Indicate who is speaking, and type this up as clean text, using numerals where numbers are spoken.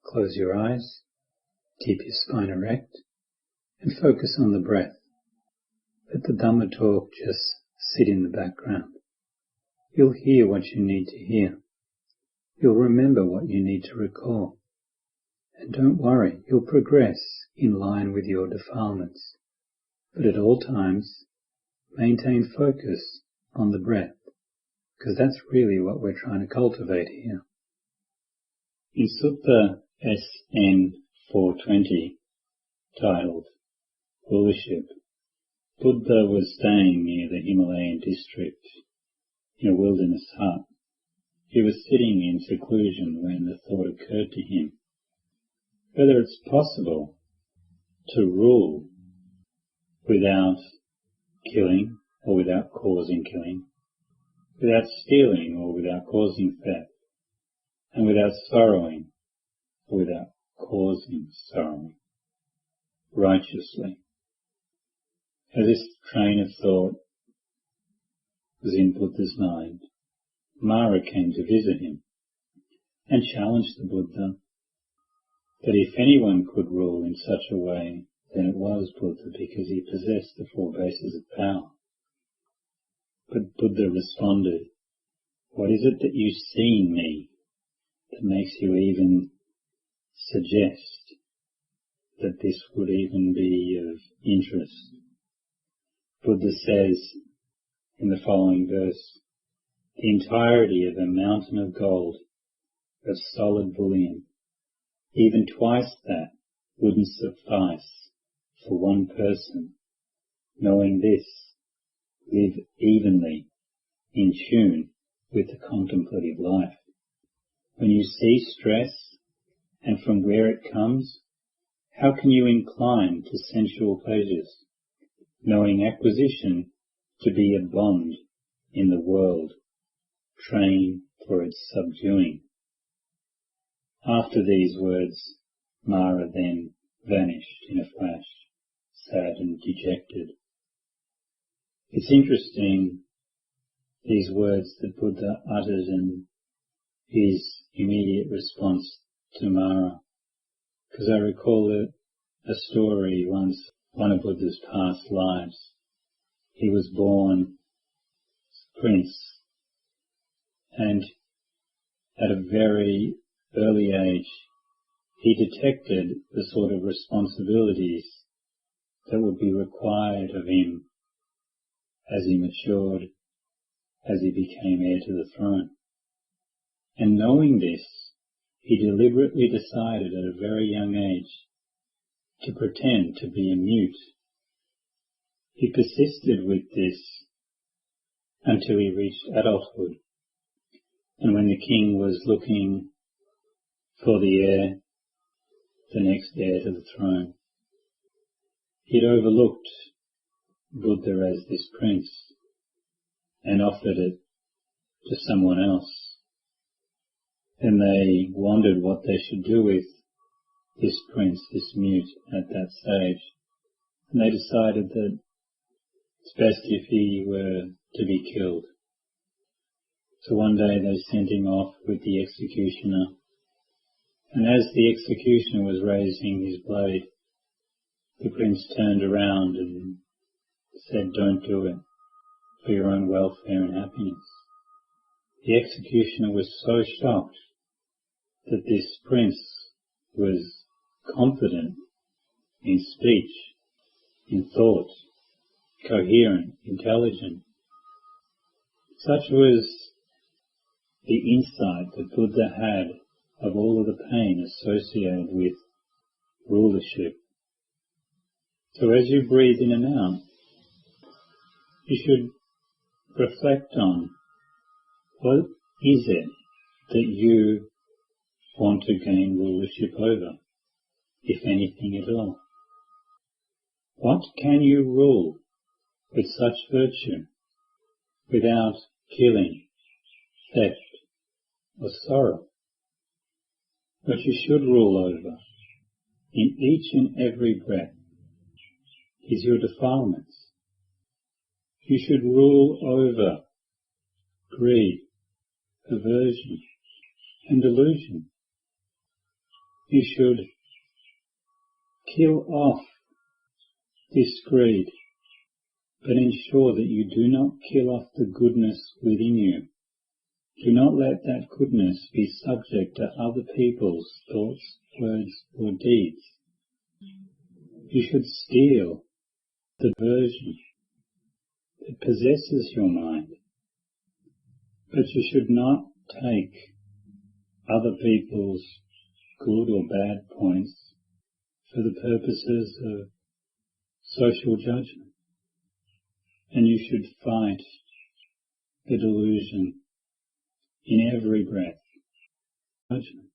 Speaker 1: Close your eyes, keep your spine erect, and focus on the breath. Let the Dhamma talk just sit in the background. You'll hear what you need to hear. You'll remember what you need to recall. And don't worry, you'll progress in line with your defilements. But at all times, maintain focus on the breath, because that's really what we're trying to cultivate here. In Sutta SN 420, titled Rulership, Buddha was staying near the Himalayan district in a wilderness hut. He was sitting in seclusion when the thought occurred to him whether it's possible to rule without killing or without causing killing, without stealing or without causing theft, and without sorrowing or without causing sorrowing, righteously. As this train of thought was in Buddha's mind, Mara came to visit him and challenged the Buddha that if anyone could rule in such a way, then it was Buddha, because he possessed the four bases of power. But Buddha responded, "What is it that you see in me that makes you even suggest that this would even be of interest?" Buddha says in the following verse, "The entirety of a mountain of gold, of solid bullion, even twice that, wouldn't suffice for one person. Knowing this, live evenly in tune with the contemplative life. When you see stress and from where it comes, how can you incline to sensual pleasures, knowing acquisition to be a bond in the world, train for its subduing?" After these words, Mara then vanished in a flash, sad and dejected. It's interesting, these words that Buddha uttered and his immediate response to Mara, because I recall a story once, one of Buddha's past lives. He was born as a prince, and at a very early age, he detected the sort of responsibilities that would be required of him as he matured, as he became heir to the throne. And knowing this, he deliberately decided at a very young age to pretend to be a mute. He persisted with this until he reached adulthood, and when the king was looking for the next heir to the throne, he'd overlooked Buddha as this prince and offered it to someone else. And they wondered what they should do with this prince, this mute, at that stage. And they decided that it's best if he were to be killed. So one day they sent him off with the executioner. And as the executioner was raising his blade, the prince turned around and said, "Don't do it, for your own welfare and happiness." The executioner was so shocked that this prince was confident in speech, in thought, coherent, intelligent. Such was the insight that Buddha had of all of the pain associated with rulership. So as you breathe in and out, you should reflect on what is it that you want to gain rulership over, if anything at all. What can you rule with such virtue without killing, theft, or sorrow? What you should rule over in each and every breath is your defilements. You should rule over greed, aversion, and delusion. You should kill off this greed, but ensure that you do not kill off the goodness within you. Do not let that goodness be subject to other people's thoughts, words, or deeds. You should steal the version that possesses your mind, but you should not take other people's good or bad points for the purposes of social judgment. And you should fight the delusion in every breath. Judgment.